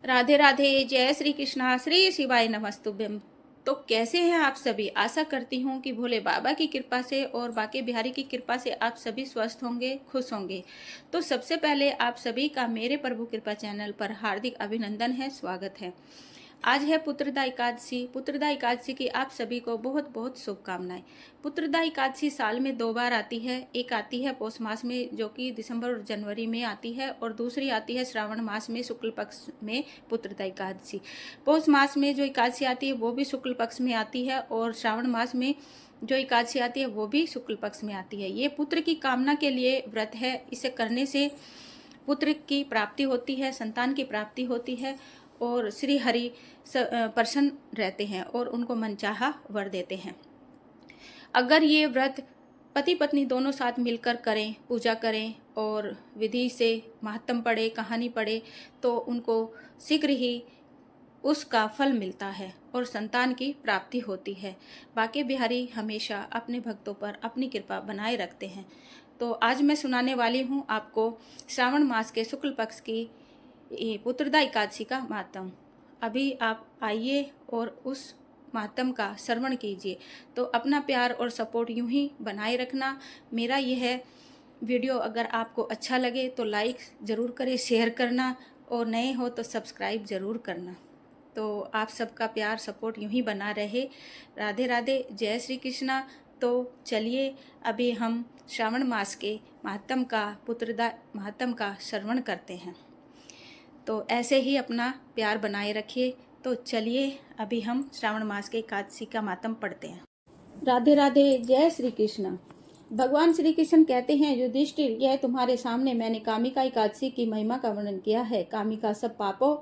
राधे राधे, जय श्री कृष्णा, श्री शिवाय नमस्तुभ्यम। तो कैसे हैं आप सभी? आशा करती हूँ कि भोले बाबा की कृपा से और बाके बिहारी की कृपा से आप सभी स्वस्थ होंगे, खुश होंगे। तो सबसे पहले आप सभी का मेरे प्रभु कृपा चैनल पर हार्दिक अभिनंदन है, स्वागत है। आज है पुत्रदा एकादशी। पुत्रदा एकादशी की आप सभी को बहुत बहुत शुभकामनाएं। पुत्रदा एकादशी साल में 2 बार आती है। एक आती है पौष मास में, जो कि दिसंबर और जनवरी में आती है, और दूसरी आती है श्रावण मास में, शुक्ल पक्ष में पुत्रदा एकादशी। पौष मास में जो एकादशी आती है वो भी शुक्ल पक्ष में आती है, और श्रावण मास में जो एकादशी आती है वो भी शुक्ल पक्ष में आती है। ये पुत्र की कामना के लिए व्रत है। इसे करने से पुत्र की प्राप्ति होती है, संतान की प्राप्ति होती है, और श्री हरि प्रसन्न रहते हैं और उनको मनचाहा वर देते हैं। अगर ये व्रत पति पत्नी दोनों साथ मिलकर करें, पूजा करें और विधि से महात्म पढ़े, कहानी पढ़े, तो उनको शीघ्र ही उसका फल मिलता है और संतान की प्राप्ति होती है। बाके बिहारी हमेशा अपने भक्तों पर अपनी कृपा बनाए रखते हैं। तो आज मैं सुनाने वाली हूँ आपको श्रावण मास के शुक्ल पक्ष की पुत्रदा एकादशी का महात्म। अभी आप आइए और उस महात्म का श्रवण कीजिए। तो अपना प्यार और सपोर्ट यूं ही बनाए रखना। मेरा यह वीडियो अगर आपको अच्छा लगे तो लाइक ज़रूर करें, शेयर करना, और नए हो तो सब्सक्राइब ज़रूर करना। तो आप सबका प्यार सपोर्ट यूं ही बना रहे। राधे राधे, जय श्री कृष्णा। तो चलिए अभी हम श्रावण मास के महात्म का, पुत्रदा महात्म का श्रवण करते हैं। तो ऐसे ही अपना प्यार बनाए रखिए। तो चलिए अभी हम श्रावण मास के एकादशी का मातम पढ़ते हैं। राधे राधे, जय श्री कृष्ण। भगवान श्री कृष्ण कहते हैं, युधिष्ठिर, यह तुम्हारे सामने मैंने कामिका एकादशी की महिमा का वर्णन किया है। कामिका सब पापों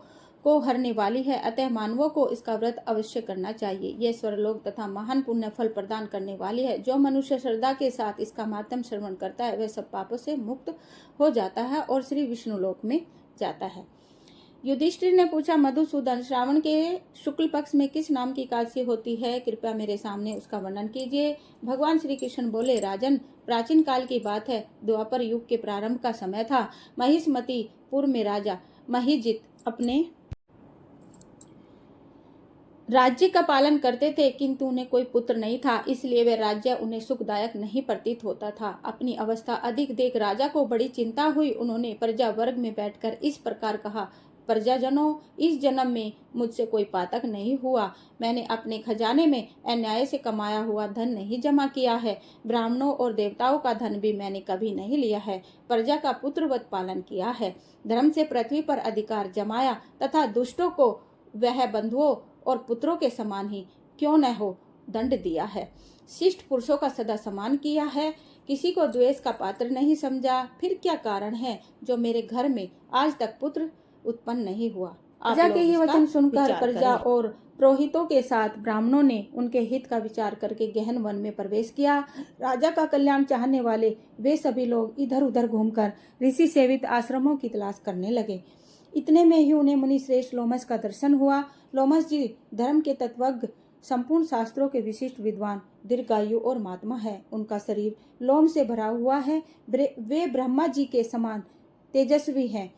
को हरने वाली है, अतः मानवों को इसका व्रत अवश्य करना चाहिए। यह स्वर्लोक तथा महान पुण्य फल प्रदान करने वाली है। जो मनुष्य श्रद्धा के साथ इसका मातम श्रवण करता है वह सब पापों से मुक्त हो जाता है और श्री विष्णु लोक में जाता है। युधिष्ठिर ने पूछा, मधुसूदन, श्रावण के शुक्ल पक्ष में किस नाम की एकादशी होती है? कृपया मेरे सामने उसका वर्णन कीजिए। भगवान श्री कृष्ण बोले, राजन, प्राचीन काल की बात है। द्वापर युग के प्रारंभ का समय था। महिष्मती पूर्व में राजा महिजित अपने राज्य का पालन करते थे, किंतु उन्हें कोई पुत्र नहीं था, इसलिए वे राज्य उन्हें सुखदायक नहीं प्रतीत होता था। अपनी अवस्था अधिक देख राजा को बड़ी चिंता हुई। उन्होंने प्रजा वर्ग में बैठकर इस प्रकार कहा, प्रजाजनों, इस जन्म में मुझसे कोई पातक नहीं हुआ। मैंने अपने खजाने में अन्याय से कमाया हुआ धन नहीं जमा किया है। ब्राह्मणों और देवताओं का धन भी मैंने कभी नहीं लिया है। प्रजा का पुत्रवत पालन किया है। धर्म से पृथ्वी पर अधिकार जमाया तथा दुष्टों को वह बंधुओं और पुत्रों के समान ही क्यों न हो दंड दिया है। शिष्ट पुरुषों का सदा सम्मान किया है। किसी को द्वेष का पात्र नहीं समझा। फिर क्या कारण है जो मेरे घर में आज तक पुत्र उत्पन्न नहीं हुआ? प्रजा के ये वचन सुनकर प्रजा और पुरोहितों के साथ ब्राह्मणों ने उनके हित का विचार करके गहन वन में प्रवेश किया। राजा का कल्याण चाहने वाले वे सभी लोग इधर उधर घूमकर ऋषि सेवित आश्रमों की तलाश करने लगे। इतने में ही उन्हें मुनि श्रेष्ठ लोमस का दर्शन हुआ। लोमस जी धर्म के तत्वज्ञ, संपूर्ण शास्त्रों के विशिष्ट विद्वान, दीर्घायु और महात्मा है। उनका शरीर लोम से भरा हुआ है। वे ब्रह्मा जी के समान तेजस्वी हैं।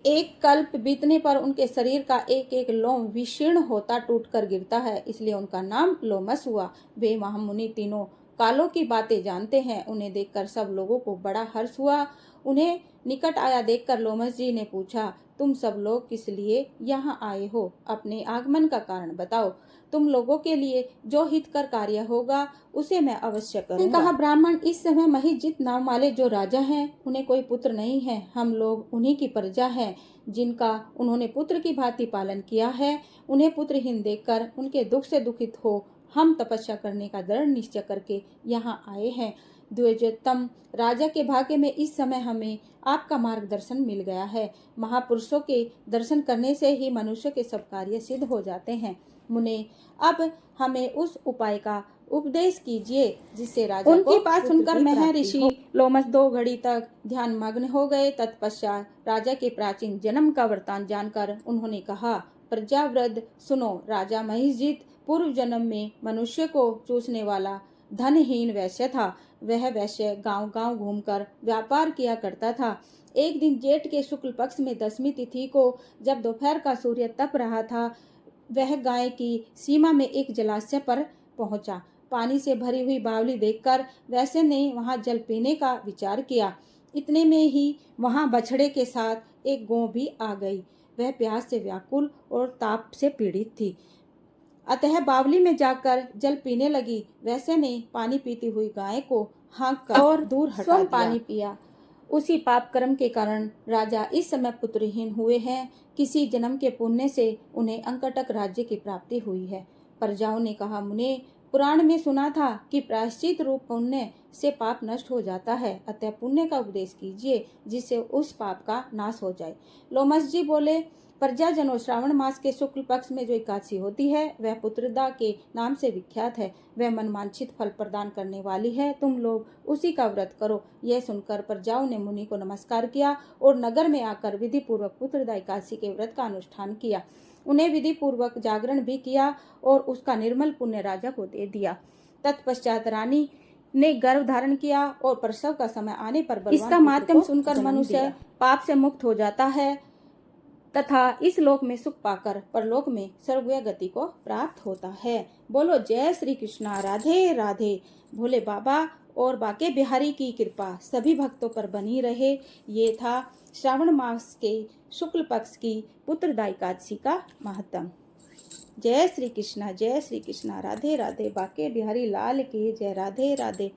एक कल्प बीतने पर उनके शरीर का एक एक लोम विशीर्ण होता टूटकर गिरता है, इसलिए उनका नाम लोमस हुआ। वे महामुनि तीनों कालों की बातें जानते हैं। उन्हें देखकर सब लोगों को बड़ा हर्ष हुआ। उन्हें निकट आया देखकर लोमस जी ने पूछा, तुम सब लोग किस लिए यहाँ आए हो? अपने आगमन का कारण बताओ। तुम लोगों के लिए जो हितकर कार्य होगा उसे मैं अवश्य करूंगा। कहा, ब्राह्मण, इस समय महिजित नाम वाले जो राजा हैं उन्हें कोई पुत्र नहीं है। हम लोग उन्हीं की प्रजा हैं जिनका उन्होंने पुत्र की भांति पालन किया है। उन्हें पुत्रहीन देखकर उनके दुख से दुखित हो हम तपस्या करने का दृढ़ निश्चय करके यहाँ आए हैं। द्विजोत्तम राजा के भाग्य में इस समय हमें आपका मार्गदर्शन मिल गया है। महापुरुषों के दर्शन करने से ही मनुष्य के सब कार्य सिद्ध हो जाते हैं। मुने, अब हमें उस उपाय का उपदेश कीजिए जिससे राजा उनकी बात सुनकर महर्षि लोमस 2 घड़ी तक ध्यान मग्न हो गए। तत्पश्चात राजा के प्राचीन जन्म का वृत्तांत जानकर उन्होंने कहा, प्रजावृद्ध सुनो। राजा महिजित पूर्व जन्म में मनुष्य को चूसने वाला धनहीन वैश्य था। वह वैश्य गांव गांव घूमकर व्यापार किया करता था। एक दिन जेठ के शुक्ल पक्ष में 10वीं तिथि को जब दोपहर का सूर्य तप रहा था, वह गाय की सीमा में एक जलाशय पर पहुंचा। पानी से भरी हुई बावली देखकर वैश्य ने वहां जल पीने का विचार किया। इतने में ही वहां बछड़े के साथ एक गौ भी आ गई। वह प्यास से व्याकुल और ताप से पीड़ित थी, अतः बावली में जाकर जल पीने लगी। वैसे ने पानी पीती हुई गाय को हाँक कर और दूर हटा दिया। पानी पिया। उसी पाप कर्म के कारण राजा इस समय पुत्रहीन हुए हैं। किसी जन्म के पुण्य से उन्हें अंकटक राज्य की प्राप्ति हुई है। प्रजाओं ने कहा, मुने, पुराण में सुना था कि प्रायश्चित रूप पुण्य से पाप नष्ट हो जाता है, अतः पुण्य का उपदेश कीजिए जिससे उस पाप का नाश हो जाए। लोमस जी बोले, प्रजाजनों, श्रावण मास के शुक्ल पक्ष में जो एकादशी होती है वह पुत्रदा के नाम से विख्यात है। वह मनवांछित फल प्रदान करने वाली है। तुम लोग उसी का व्रत करो। यह सुनकर प्रजाओं ने मुनि को नमस्कार किया और नगर में आकर विधि पूर्वक पुत्रदा एकादशी के व्रत का अनुष्ठान किया। उन्हें विधि पूर्वक जागरण भी किया और उसका निर्मल पुण्य राजा को दे दिया। तत्पश्चात रानी ने गर्भ धारण किया और प्रसव का समय आने पर इसका माध्यम सुनकर मनुष्य पाप से मुक्त हो जाता है तथा इस लोक में सुख पाकर परलोक में स्वर्गीय गति को प्राप्त होता है। बोलो जय श्री कृष्णा। राधे राधे। भोले बाबा और बाके बिहारी की कृपा सभी भक्तों पर बनी रहे। ये था श्रावण मास के शुक्ल पक्ष की पुत्रदा एकादशी का महत्व। जय श्री कृष्णा, जय श्री कृष्णा। राधे राधे। बाके बिहारी लाल की जय। राधे राधे।